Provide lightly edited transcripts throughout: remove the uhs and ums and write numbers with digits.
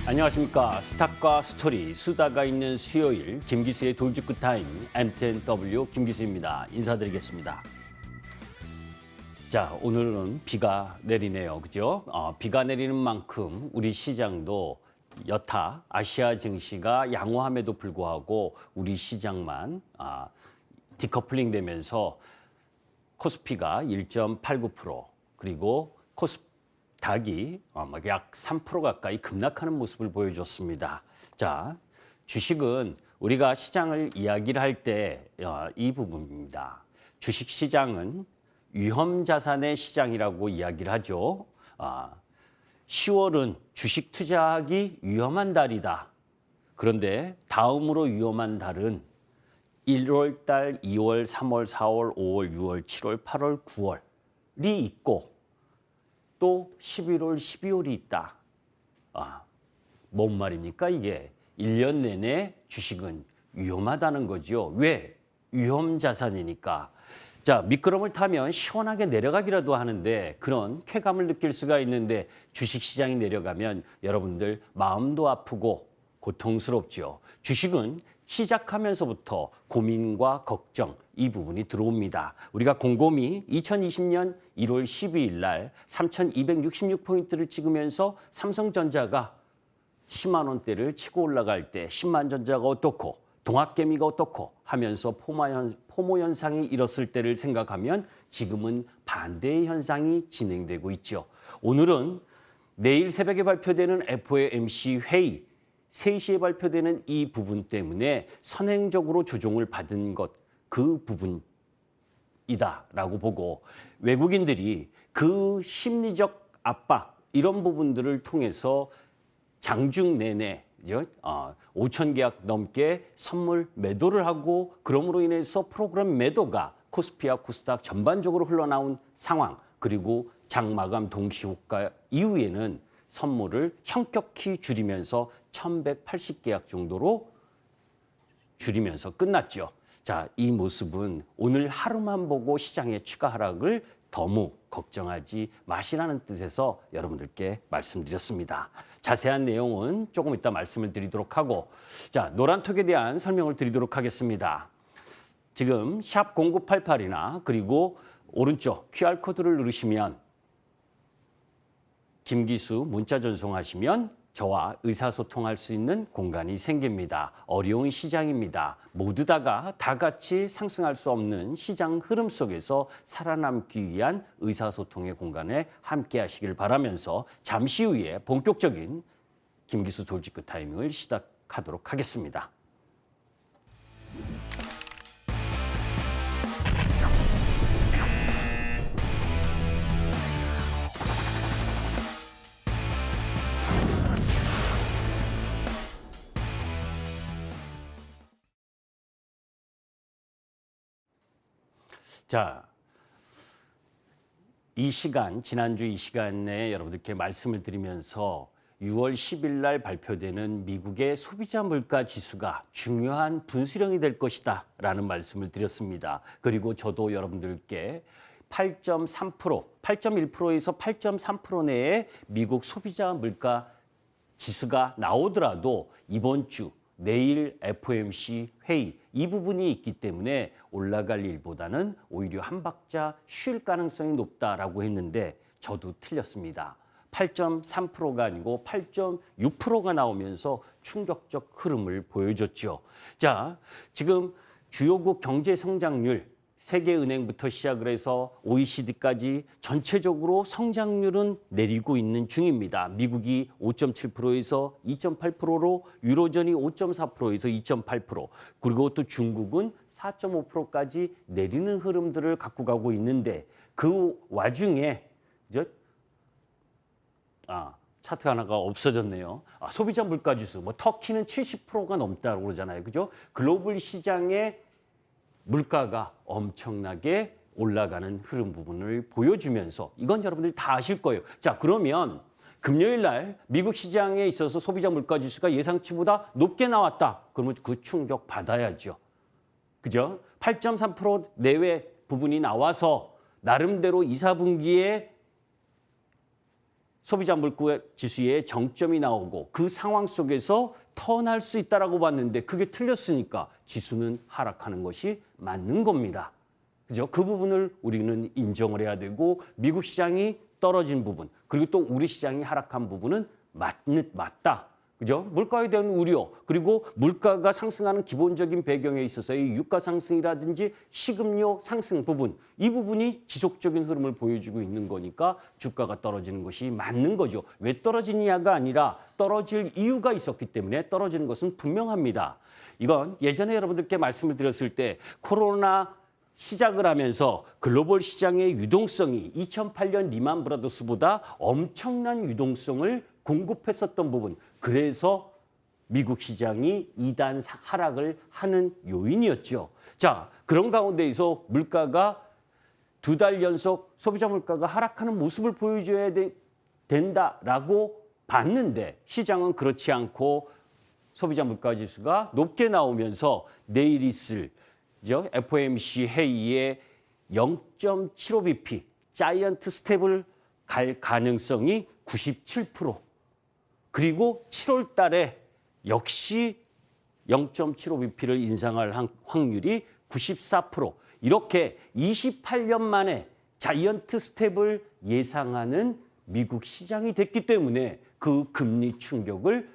안녕하십니까. 스탁과 스토리, 수다가 있는 수요일 김기수의 돌직구 타임 MTNW 김기수입니다. 인사드리겠습니다. 자, 오늘은 비가 내리네요. 그죠? 비가 내리는 만큼 우리 시장도 여타 아시아 증시가 양호함에도 불구하고 우리 시장만 디커플링 되면서 코스피가 1.89% 그리고 닥이 약 3% 가까이 급락하는 모습을 보여줬습니다. 자, 주식은 우리가 시장을 이야기를 할 때 이 부분입니다. 주식 시장은 위험 자산의 시장이라고 이야기를 하죠. 10월은 주식 투자하기 위험한 달이다. 그런데 다음으로 위험한 달은 1월 달, 2월, 3월, 4월, 5월, 6월, 7월, 8월, 9월이 있고 또 11월, 12월이 있다. 뭔 말입니까 이게? 1년 내내 주식은 위험하다는 거죠. 왜? 위험 자산이니까. 자, 미끄럼을 타면 시원하게 내려가기라도 하는데 그런 쾌감을 느낄 수가 있는데 주식시장이 내려가면 여러분들 마음도 아프고 고통스럽죠. 주식은 시작하면서부터 고민과 걱정 이 부분이 들어옵니다. 우리가 곰곰이 2020년 1월 12일 날 3,266포인트를 찍으면서 삼성전자가 10만 원대를 치고 올라갈 때 10만 전자가 어떻고 동학개미가 어떻고 하면서 포모 현상이 일었을 때를 생각하면 지금은 반대의 현상이 진행되고 있죠. 오늘은 내일 새벽에 발표되는 FOMC 회의 3시에 발표되는 이 부분 때문에 선행적으로 조정을 받은 것, 그 부분이다라고 보고 외국인들이 그 심리적 압박 이런 부분들을 통해서 장중 내내 5천 계약 넘게 선물 매도를 하고 그럼으로 인해서 프로그램 매도가 코스피와 코스닥 전반적으로 흘러나온 상황 그리고 장마감 동시효과 이후에는 선물을 현격히 줄이면서 1,180계약 정도로 줄이면서 끝났죠. 자, 이 모습은 오늘 하루만 보고 시장의 추가 하락을 너무 걱정하지 마시라는 뜻에서 여러분들께 말씀드렸습니다. 자세한 내용은 조금 이따 말씀을 드리도록 하고 자, 노란톡에 대한 설명을 드리도록 하겠습니다. 지금 샵 0988이나 그리고 오른쪽 QR코드를 누르시면 김기수 문자 전송하시면 저와 의사소통할 수 있는 공간이 생깁니다. 어려운 시장입니다. 모두 다 같이 상승할 수 없는 시장 흐름 속에서 살아남기 위한 의사소통의 공간에 함께 하시길 바라면서 잠시 후에 본격적인 김기수 돌직구 타이밍을 시작하도록 하겠습니다. 자, 이 시간, 지난주 이 시간에 여러분들께 말씀을 드리면서 6월 10일 날 발표되는 미국의 소비자 물가 지수가 중요한 분수령이 될 것이다 라는 말씀을 드렸습니다. 그리고 저도 여러분들께 8.3%, 8.1%에서 8.3% 내에 미국 소비자 물가 지수가 나오더라도 이번 주 내일 FOMC 회의 이 부분이 있기 때문에 올라갈 일보다는 오히려 한 박자 쉴 가능성이 높다라고 했는데 저도 틀렸습니다. 8.3%가 아니고 8.6%가 나오면서 충격적 흐름을 보여줬죠. 자, 지금 주요국 경제 성장률 세계은행부터 시작을 해서 OECD까지 전체적으로 성장률은 내리고 있는 중입니다. 미국이 5.7%에서 2.8%로 유로존이 5.4%에서 2.8% 그리고 또 중국은 4.5%까지 내리는 흐름들을 갖고 가고 있는데 그 와중에 차트 하나가 없어졌네요. 소비자 물가지수, 터키는 70%가 넘다고 그러잖아요. 그죠? 글로벌 시장의 물가가 엄청나게 올라가는 흐름 부분을 보여주면서 이건 여러분들이 다 아실 거예요. 자, 그러면 금요일 날 미국 시장에 있어서 소비자 물가 지수가 예상치보다 높게 나왔다. 그러면 그 충격 받아야죠. 그죠? 8.3% 내외 부분이 나와서 나름대로 2, 4분기에 소비자 물가 지수의 정점이 나오고 그 상황 속에서 턴할 수 있다라고 봤는데 그게 틀렸으니까 지수는 하락하는 것이 맞는 겁니다. 그죠? 그 부분을 우리는 인정을 해야 되고 미국 시장이 떨어진 부분 그리고 또 우리 시장이 하락한 부분은 맞다. 그죠? 물가에 대한 우려 그리고 물가가 상승하는 기본적인 배경에 있어서의 유가 상승이라든지 식음료 상승 부분 이 부분이 지속적인 흐름을 보여주고 있는 거니까 주가가 떨어지는 것이 맞는 거죠. 왜 떨어지냐가 아니라 떨어질 이유가 있었기 때문에 떨어지는 것은 분명합니다. 이건 예전에 여러분들께 말씀을 드렸을 때 코로나 시작을 하면서 글로벌 시장의 유동성이 2008년 리만 브라더스보다 엄청난 유동성을 공급했었던 부분. 그래서 미국 시장이 2단 하락을 하는 요인이었죠. 자, 그런 가운데에서 물가가 2달 연속 소비자 물가가 하락하는 모습을 보여줘야 된다라고 봤는데 시장은 그렇지 않고 소비자 물가 지수가 높게 나오면서 내일 있을 FOMC 회의에 0.75bp 자이언트 스텝을 갈 가능성이 97%. 그리고 7월 달에 역시 0.75bp를 인상할 확률이 94%. 이렇게 28년 만에 자이언트 스텝을 예상하는 미국 시장이 됐기 때문에 그 금리 충격을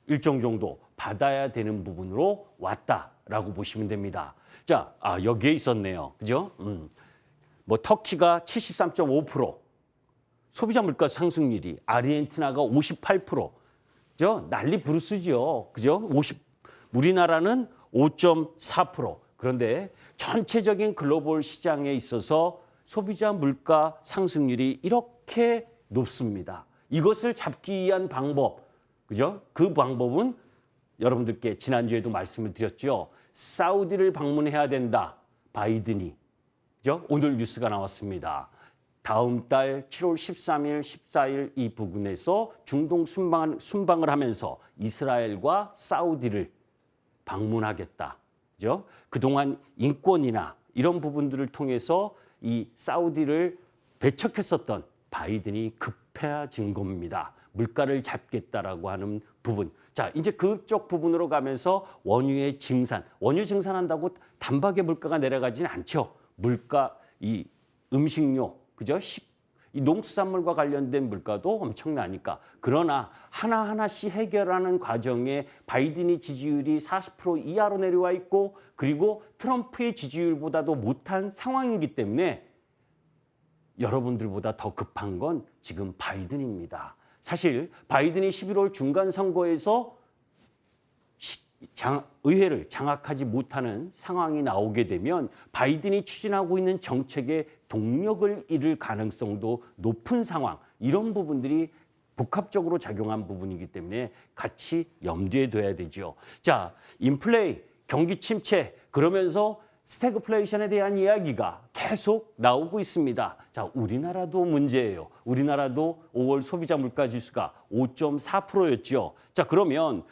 일정 정도 받아야 되는 부분으로 왔다라고 보시면 됩니다. 자, 여기에 있었네요. 그죠? 뭐 터키가 73.5%, 소비자 물가 상승률이 아르헨티나가 58%, 그죠? 난리 부르스죠. 그죠? 우리나라는 5.4%. 그런데 전체적인 글로벌 시장에 있어서 소비자 물가 상승률이 이렇게 높습니다. 이것을 잡기 위한 방법, 그죠? 그 방법은 여러분들께 지난주에도 말씀을 드렸죠. 사우디를 방문해야 된다. 바이든이. 그죠? 오늘 뉴스가 나왔습니다. 다음 달 7월 13일, 14일 이 부근에서 중동 순방을 하면서 이스라엘과 사우디를 방문하겠다. 그죠? 그동안 인권이나 이런 부분들을 통해서 이 사우디를 배척했었던 바이든이 급해진 겁니다. 물가를 잡겠다라고 하는 부분. 자, 이제 그쪽 부분으로 가면서 원유 증산한다고 단박에 물가가 내려가지는 않죠. 물가, 이 음식료, 그죠? 이 농수산물과 관련된 물가도 엄청나니까. 그러나 하나하나씩 해결하는 과정에 바이든이 지지율이 40% 이하로 내려와 있고 그리고 트럼프의 지지율보다도 못한 상황이기 때문에 여러분들보다 더 급한 건 지금 바이든입니다. 사실 바이든이 11월 중간 선거에서 의회를 장악하지 못하는 상황이 나오게 되면 바이든이 추진하고 있는 정책의 동력을 잃을 가능성도 높은 상황, 이런 부분들이 복합적으로 작용한 부분이기 때문에 같이 염두에 둬야 되죠. 자, 인플레이, 경기 침체, 그러면서 스태그플레이션에 대한 이야기가 계속 나오고 있습니다. 자, 우리나라도 문제예요. 우리나라도 5월 소비자 물가 지수가 5.4%였죠. 자, 그러면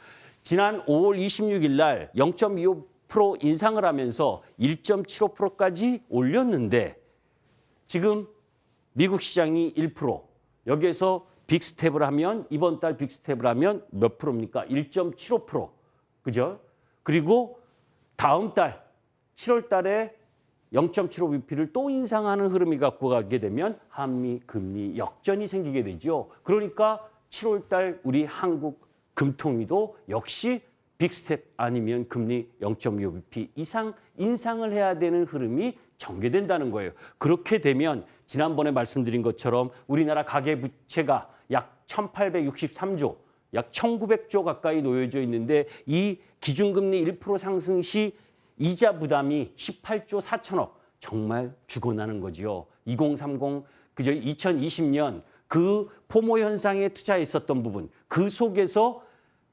지난 5월 26일 날 0.25% 인상을 하면서 1.75%까지 올렸는데 지금 미국 시장이 1%, 여기에서 빅스텝을 하면 이번 달 빅스텝을 하면 몇 프로입니까? 1.75%. 그죠? 그리고 다음 달 7월 달에 0.75bp를 또 인상하는 흐름이 갖고 가게 되면 한미 금리 역전이 생기게 되죠. 그러니까 7월 달 우리 한국 금통위도 역시 빅스텝 아니면 금리 0.25bp 이상 인상을 해야 되는 흐름이 전개된다는 거예요. 그렇게 되면 지난번에 말씀드린 것처럼 우리나라 가계부채가 약 1,863조, 약 1,900조 가까이 놓여져 있는데 이 기준금리 1% 상승 시 이자 부담이 18조 4천억, 정말 죽어나는 거죠. 2030, 그저 2020년 그 포모 현상에 투자했었던 부분, 그 속에서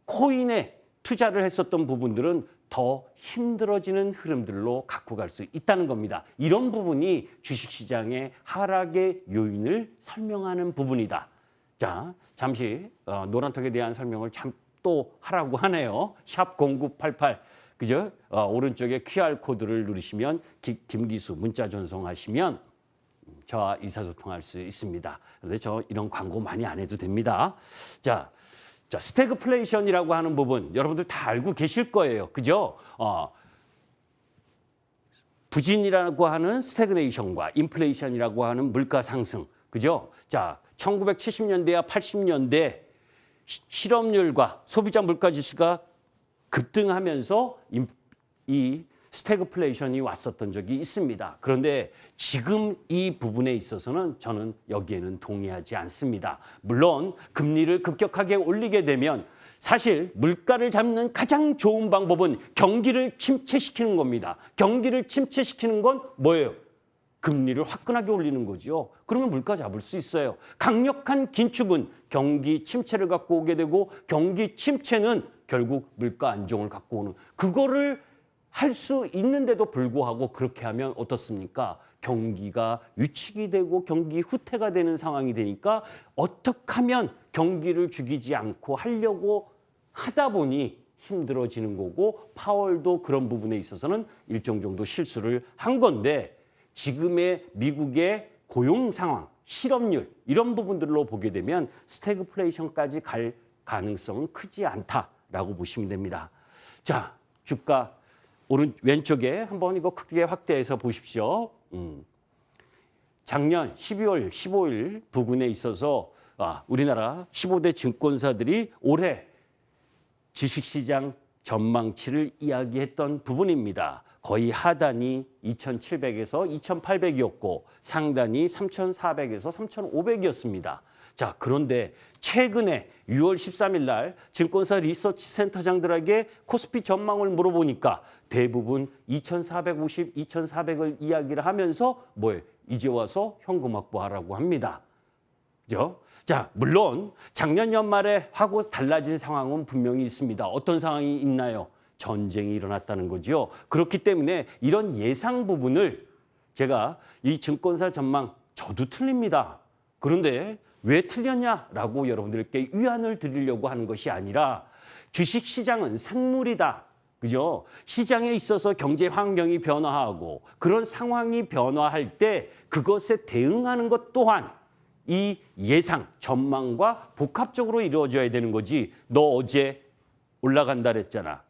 코인에 투자를 했었던 부분들은 더 힘들어지는 흐름들로 갖고 갈 수 있다는 겁니다. 이런 부분이 주식시장의 하락의 요인을 설명하는 부분이다. 자, 잠시 노란톡에 대한 설명을 또 하라고 하네요. 샵 0988. 그죠? 오른쪽에 QR코드를 누르시면 김기수 문자 전송하시면 저와 의사소통할 수 있습니다. 그런데 저 이런 광고 많이 안 해도 됩니다. 자, 스태그플레이션이라고 하는 부분 여러분들 다 알고 계실 거예요. 그죠? 부진이라고 하는 스태그네이션과 인플레이션이라고 하는 물가 상승. 그죠? 자, 1970년대와 80년대 실업률과 소비자 물가 지수가 급등하면서 이 스태그플레이션이 왔었던 적이 있습니다. 그런데 지금 이 부분에 있어서는 저는 여기에는 동의하지 않습니다. 물론 금리를 급격하게 올리게 되면 사실 물가를 잡는 가장 좋은 방법은 경기를 침체시키는 겁니다. 경기를 침체시키는 건 뭐예요? 금리를 화끈하게 올리는 거죠. 그러면 물가 잡을 수 있어요. 강력한 긴축은 경기 침체를 갖고 오게 되고 경기 침체는 결국 물가 안정을 갖고 오는 그거를 할 수 있는데도 불구하고 그렇게 하면 어떻습니까? 경기가 위축이 되고 경기 후퇴가 되는 상황이 되니까 어떻게 하면 경기를 죽이지 않고 하려고 하다 보니 힘들어지는 거고 파월도 그런 부분에 있어서는 일정 정도 실수를 한 건데 지금의 미국의 고용 상황, 실업률 이런 부분들로 보게 되면 스태그플레이션까지 갈 가능성은 크지 않다라고 보시면 됩니다. 자, 주가 왼쪽에 한번 이거 크게 확대해서 보십시오. 작년 12월 15일 부근에 있어서 우리나라 15대 증권사들이 올해 주식시장 전망치를 이야기했던 부분입니다. 거의 하단이 2,700에서 2,800이었고 상단이 3,400에서 3,500이었습니다. 자, 그런데 최근에 6월 13일 날 증권사 리서치 센터장들에게 코스피 전망을 물어보니까 대부분 2,450, 2,400을 이야기를 하면서 뭐예요? 이제 와서 현금 확보하라고 합니다. 그죠? 자, 물론 작년 연말에 하고 달라진 상황은 분명히 있습니다. 어떤 상황이 있나요? 전쟁이 일어났다는 거죠. 그렇기 때문에 이런 예상 부분을 제가 이 증권사 전망 저도 틀립니다. 그런데 왜 틀렸냐라고 여러분들께 위안을 드리려고 하는 것이 아니라 주식시장은 생물이다. 그죠? 시장에 있어서 경제 환경이 변화하고 그런 상황이 변화할 때 그것에 대응하는 것 또한 이 예상, 전망과 복합적으로 이루어져야 되는 거지. 너 어제 올라간다 그랬잖아.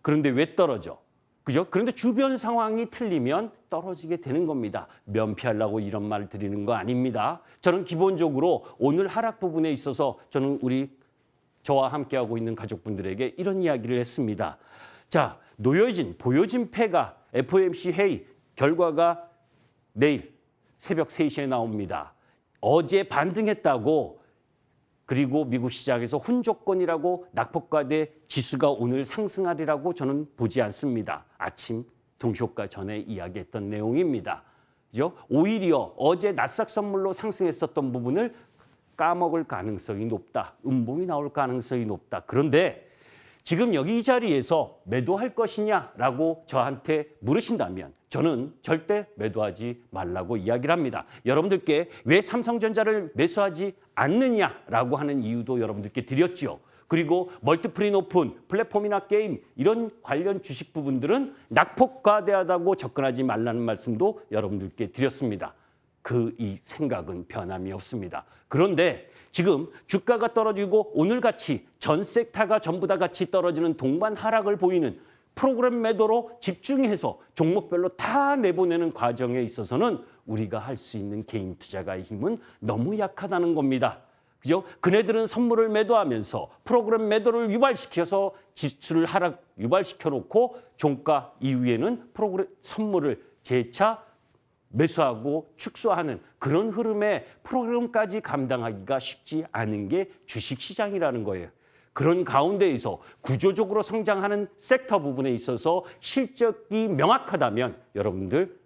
그런데 왜 떨어져? 그죠? 그런데 주변 상황이 틀리면 떨어지게 되는 겁니다. 면피하려고 이런 말을 드리는 거 아닙니다. 저는 기본적으로 오늘 하락 부분에 있어서 저는 저와 함께하고 있는 가족분들에게 이런 이야기를 했습니다. 자, 보여진 패가 FOMC 회의 결과가 내일 새벽 3시에 나옵니다. 어제 반등했다고 그리고 미국 시장에서 혼조권이라고 낙폭과대 지수가 오늘 상승하리라고 저는 보지 않습니다. 아침 동시효과 전에 이야기했던 내용입니다. 그죠? 오히려 어제 나스닥 선물로 상승했었던 부분을 까먹을 가능성이 높다. 음봉이 나올 가능성이 높다. 그런데 지금 여기 이 자리에서 매도할 것이냐라고 저한테 물으신다면 저는 절대 매도하지 말라고 이야기를 합니다. 여러분들께 왜 삼성전자를 매수하지 않느냐라고 하는 이유도 여러분들께 드렸죠. 그리고 멀티플이 높은 플랫폼이나 게임 이런 관련 주식 부분들은 낙폭과대하다고 접근하지 말라는 말씀도 여러분들께 드렸습니다. 이 생각은 변함이 없습니다. 그런데 지금 주가가 떨어지고 오늘같이 전 섹터가 전부 다 같이 떨어지는 동반 하락을 보이는 프로그램 매도로 집중해서 종목별로 다 내보내는 과정에 있어서는 우리가 할 수 있는 개인 투자가의 힘은 너무 약하다는 겁니다. 그죠? 그네들은 선물을 매도하면서 프로그램 매도를 유발시켜서 지수를 유발시켜 놓고 종가 이후에는 선물을 재차 매수하고 축소하는 그런 흐름에 프로그램까지 감당하기가 쉽지 않은 게 주식시장이라는 거예요. 그런 가운데에서 구조적으로 성장하는 섹터 부분에 있어서 실적이 명확하다면 여러분들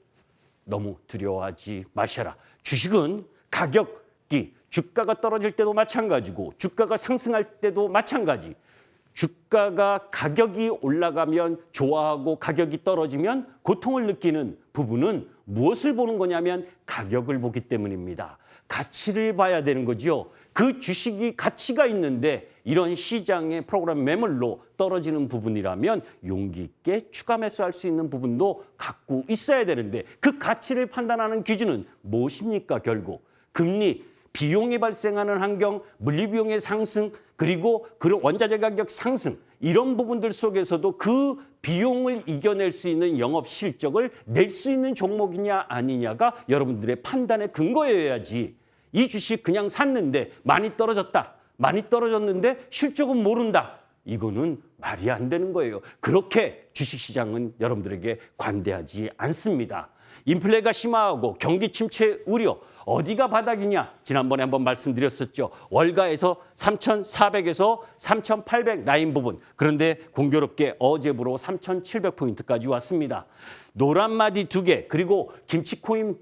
너무 두려워하지 마셔라. 주식은 가격이 주가가 떨어질 때도 마찬가지고 주가가 상승할 때도 마찬가지. 주가가 가격이 올라가면 좋아하고 가격이 떨어지면 고통을 느끼는 부분은 무엇을 보는 거냐면 가격을 보기 때문입니다. 가치를 봐야 되는 거죠. 그 주식이 가치가 있는데 이런 시장의 프로그램 매물로 떨어지는 부분이라면 용기 있게 추가 매수할 수 있는 부분도 갖고 있어야 되는데 그 가치를 판단하는 기준은 무엇입니까? 결국 금리, 비용이 발생하는 환경, 물리비용의 상승, 그리고 그런 원자재 가격 상승 이런 부분들 속에서도 그 비용을 이겨낼 수 있는 영업 실적을 낼 수 있는 종목이냐 아니냐가 여러분들의 판단의 근거여야지 이 주식 그냥 샀는데 많이 떨어졌다. 많이 떨어졌는데 실적은 모른다. 이거는 말이 안 되는 거예요. 그렇게 주식시장은 여러분들에게 관대하지 않습니다. 인플레가 심화하고 경기 침체 우려, 어디가 바닥이냐? 지난번에 한번 말씀드렸었죠. 월가에서 3,400에서 3,800 라인 부분. 그런데 공교롭게 어제부로 3,700포인트까지 왔습니다. 노란 마디 2개, 그리고 김치코인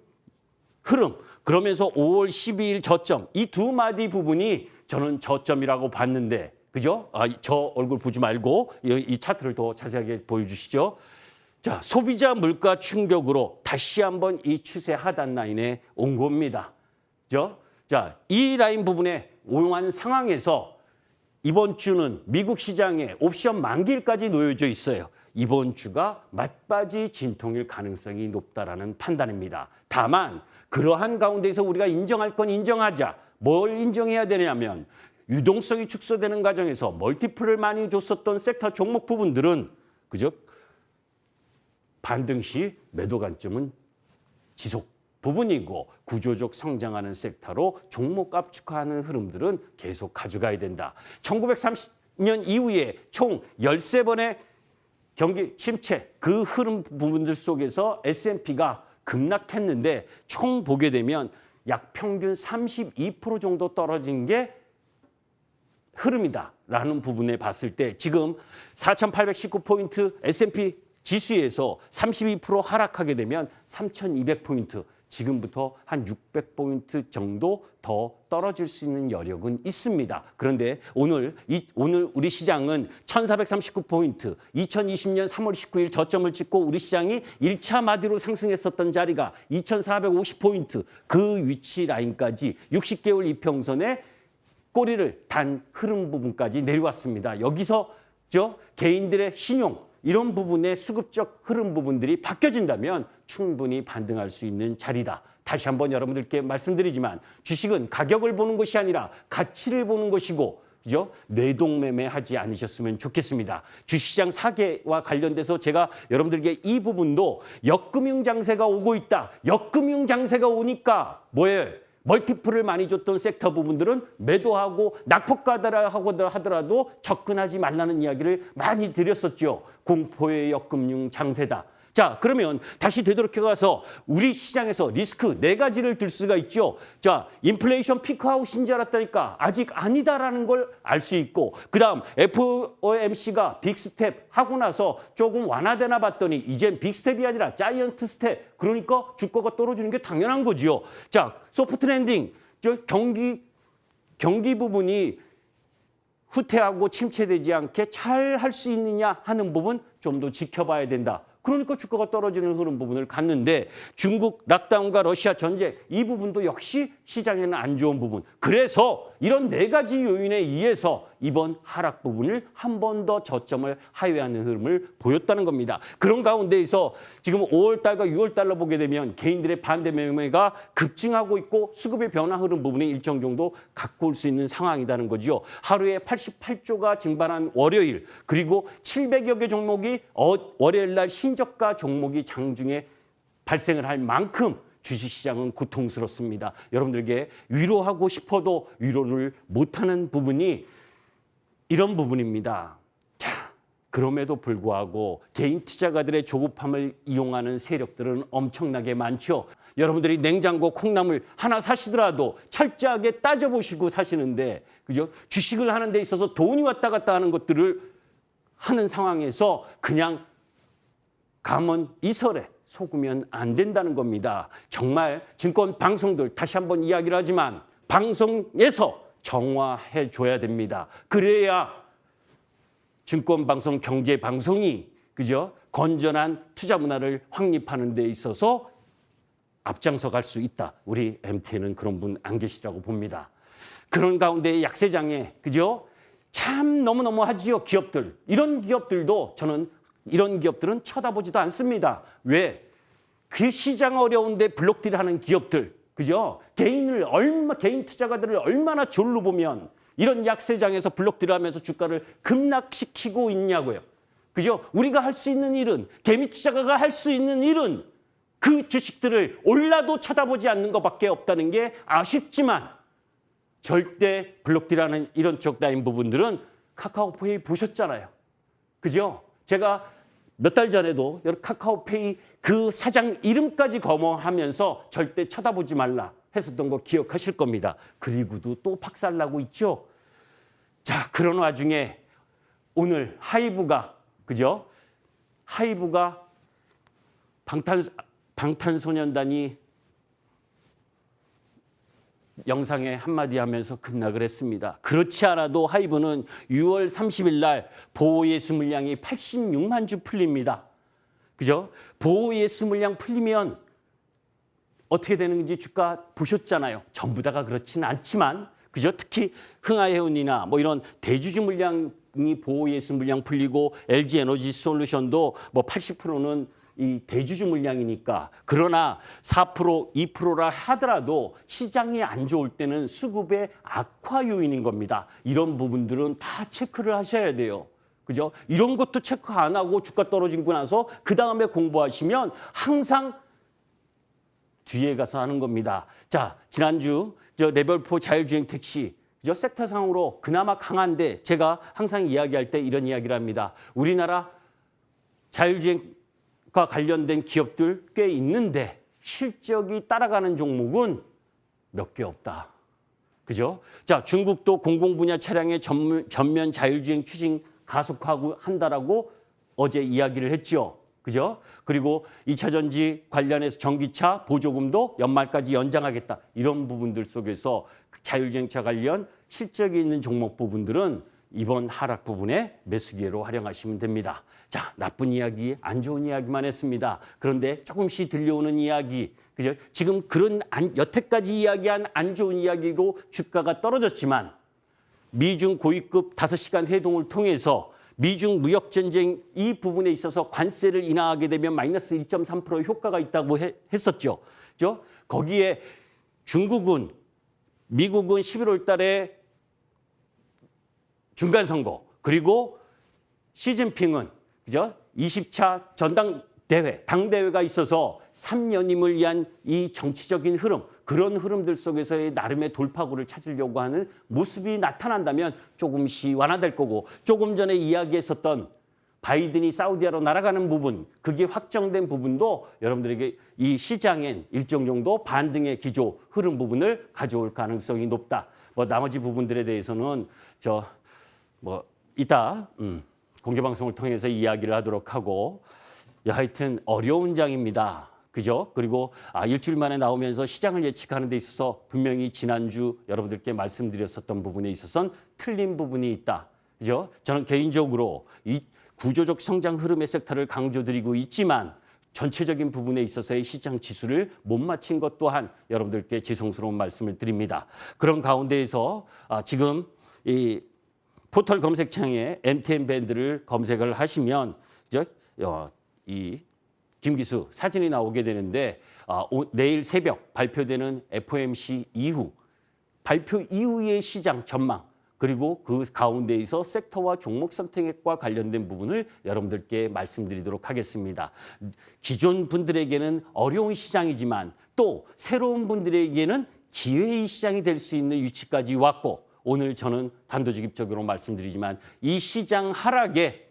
흐름, 그러면서 5월 12일 저점, 이 두 마디 부분이 저는 저점이라고 봤는데, 그죠? 저 얼굴 보지 말고 이 차트를 더 자세하게 보여주시죠. 자, 소비자 물가 충격으로 다시 한번 이 추세 하단 라인에 온 겁니다. 그죠? 자, 이 라인 부분에 오용한 상황에서 이번 주는 미국 시장에 옵션 만기일까지 놓여져 있어요. 이번 주가 맞바지 진통일 가능성이 높다라는 판단입니다. 다만 그러한 가운데서 우리가 인정할 건 인정하자. 뭘 인정해야 되냐면 유동성이 축소되는 과정에서 멀티플을 많이 줬었던 섹터 종목 부분들은 그죠? 반등 시 매도 관점은 지속 부분이고 구조적 성장하는 섹터로 종목 압축하는 흐름들은 계속 가져가야 된다. 1930년 이후에 총 13번의 경기 침체 그 흐름 부분들 속에서 S&P가 급락했는데 총 보게 되면 약 평균 32% 정도 떨어진 게 흐름이다라는 부분에 봤을 때 지금 4,819포인트 S&P 지수에서 32% 하락하게 되면 3,200포인트, 지금부터 한 600포인트 정도 더 떨어질 수 있는 여력은 있습니다. 그런데 오늘 우리 시장은 1,439포인트, 2020년 3월 19일 저점을 찍고 우리 시장이 1차 마디로 상승했었던 자리가 2,450포인트, 그 위치 라인까지 60개월 이평선에 꼬리를 단 흐름 부분까지 내려왔습니다. 여기서 개인들의 신용, 이런 부분의 수급적 흐름 부분들이 바뀌어진다면 충분히 반등할 수 있는 자리다. 다시 한번 여러분들께 말씀드리지만 주식은 가격을 보는 것이 아니라 가치를 보는 것이고, 그죠? 뇌동매매하지 않으셨으면 좋겠습니다. 주식시장 사계와 관련돼서 제가 여러분들께 이 부분도 역금융 장세가 오고 있다. 역금융 장세가 오니까 뭐예요? 멀티플을 많이 줬던 섹터 부분들은 매도하고 낙폭가다라 하더라도 접근하지 말라는 이야기를 많이 드렸었죠. 공포의 역금융 장세다. 자, 그러면 다시 되돌아가서 우리 시장에서 리스크 4가지를 들 수가 있죠. 자, 인플레이션 피크아웃인 줄 알았다니까 아직 아니다라는 걸 알 수 있고, 그다음 FOMC가 빅스텝 하고 나서 조금 완화되나 봤더니 이젠 빅스텝이 아니라 자이언트 스텝, 그러니까 주가가 떨어지는 게 당연한 거지요. 자, 소프트 랜딩, 경기 부분이 후퇴하고 침체되지 않게 잘 할 수 있느냐 하는 부분 좀 더 지켜봐야 된다. 그러니까 주가가 떨어지는 흐름 부분을 갔는데 중국 락다운과 러시아 전쟁 이 부분도 역시 시장에는 안 좋은 부분. 그래서 이런 4가지 요인에 의해서 이번 하락 부분을 한 번 더 저점을 하회하는 흐름을 보였다는 겁니다. 그런 가운데에서 지금 5월 달과 6월 달로 보게 되면 개인들의 반대 매매가 급증하고 있고 수급의 변화 흐름 부분이 일정 정도 갖고 올 수 있는 상황이라는 거죠. 하루에 88조가 증발한 월요일, 그리고 700여 개 종목이 월요일 날 신저가 종목이 장중에 발생을 할 만큼 주식시장은 고통스럽습니다. 여러분들에게 위로하고 싶어도 위로를 못하는 부분이 이런 부분입니다. 자, 그럼에도 불구하고 개인 투자가들의 조급함을 이용하는 세력들은 엄청나게 많죠. 여러분들이 냉장고 콩나물 하나 사시더라도 철저하게 따져보시고 사시는데, 그죠? 주식을 하는 데 있어서 돈이 왔다 갔다 하는 것들을 하는 상황에서 그냥 감은 이설에 속으면 안 된다는 겁니다. 정말 증권 방송들 다시 한번 이야기를 하지만 방송에서 정화해 줘야 됩니다. 그래야 증권 방송, 경제 방송이 그죠? 건전한 투자 문화를 확립하는 데 있어서 앞장서 갈 수 있다. 우리 MTN은 그런 분 안 계시라고 봅니다. 그런 가운데 약세장에 그죠? 참 너무너무 하지요, 기업들. 이런 기업들도 저는 이런 기업들은 쳐다보지도 않습니다. 왜? 그 시장 어려운데 블록딜 하는 기업들, 그죠? 개인 투자가들을 얼마나 졸로 보면 이런 약세장에서 블록딜 하면서 주가를 급락시키고 있냐고요. 그죠? 우리가 할 수 있는 일은, 개미 투자가가 할 수 있는 일은 그 주식들을 올라도 쳐다보지 않는 것밖에 없다는 게 아쉽지만 절대 블록딜하는 이런 쪽 라인 부분들은 카카오페이 보셨잖아요. 그죠? 제가 몇 달 전에도 카카오페이 그 사장 이름까지 거머하면서 절대 쳐다보지 말라 했었던 거 기억하실 겁니다. 그리고도 또 박살나고 있죠. 자, 그런 와중에 오늘 하이브가 그죠? 하이브가 방탄소년단이 영상에 한마디 하면서 급락을 했습니다. 그렇지 않아도 하이브는 6월 30일 날 보호예수 물량이 86만 주 풀립니다. 그죠? 보호예수 물량 풀리면 어떻게 되는지 주가 보셨잖아요. 전부 다가 그렇지는 않지만 그죠? 특히 흥하해운이나 뭐 이런 대주주 물량이 보호예수 물량 풀리고 LG에너지 솔루션도 뭐 80%는 이 대주주 물량이니까 그러나 4% 2%라 하더라도 시장이 안 좋을 때는 수급의 악화 요인인 겁니다. 이런 부분들은 다 체크를 하셔야 돼요. 그죠? 이런 것도 체크 안 하고 주가 떨어지고 나서 그 다음에 공부하시면 항상 뒤에 가서 하는 겁니다. 자, 지난주 레벨 4 자율주행 택시 섹터상으로 그나마 강한데 제가 항상 이야기할 때 이런 이야기를 합니다. 우리나라 자율주행과 관련된 기업들 꽤 있는데 실적이 따라가는 종목은 몇 개 없다. 그죠? 자, 중국도 공공분야 차량의 전면 자율주행 추진 가속화하고 한다라고 어제 이야기를 했죠. 그죠? 그리고 2차 전지 관련해서 전기차 보조금도 연말까지 연장하겠다. 이런 부분들 속에서 자율주행차 관련 실적이 있는 종목 부분들은 이번 하락 부분에 매수 기회로 활용하시면 됩니다. 자, 나쁜 이야기, 안 좋은 이야기만 했습니다. 그런데 조금씩 들려오는 이야기, 그죠? 지금 그런 여태까지 이야기한 안 좋은 이야기로 주가가 떨어졌지만 미중 고위급 5시간 회동을 통해서 미중 무역 전쟁 이 부분에 있어서 관세를 인하하게 되면 마이너스 1.3% 효과가 있다고 했었죠. 그죠? 거기에 중국은 미국은 11월 달에 중간 선거 그리고 시진핑은 그죠? 20차 전당대회, 당대회가 있어서 3년임을 위한 이 정치적인 흐름, 그런 흐름들 속에서의 나름의 돌파구를 찾으려고 하는 모습이 나타난다면 조금씩 완화될 거고 조금 전에 이야기했었던 바이든이 사우디아로 날아가는 부분, 그게 확정된 부분도 여러분들에게 이 시장엔 일정 정도 반등의 기조 흐름 부분을 가져올 가능성이 높다. 뭐 나머지 부분들에 대해서는 이따 공개 방송을 통해서 이야기를 하도록 하고 하여튼 어려운 장입니다. 그죠? 그리고 일주일 만에 나오면서 시장을 예측하는 데 있어서 분명히 지난주 여러분들께 말씀드렸었던 부분에 있어서는 틀린 부분이 있다. 그죠? 저는 개인적으로 이 구조적 성장 흐름의 섹터를 강조드리고 있지만 전체적인 부분에 있어서의 시장 지수를 못 맞힌 것 또한 여러분들께 죄송스러운 말씀을 드립니다. 그런 가운데에서 지금 이 포털 검색창에 MTN 밴드를 검색을 하시면 이 김기수 사진이 나오게 되는데 내일 새벽 발표되는 FOMC 이후 발표 이후의 시장 전망 그리고 그 가운데에서 섹터와 종목 선택과 관련된 부분을 여러분들께 말씀드리도록 하겠습니다. 기존 분들에게는 어려운 시장이지만 또 새로운 분들에게는 기회의 시장이 될 수 있는 위치까지 왔고 오늘 저는 단도직입적으로 말씀드리지만 이 시장 하락에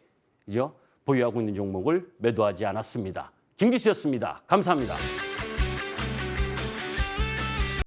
보유하고 있는 종목을 매도하지 않았습니다. 김기수였습니다. 감사합니다.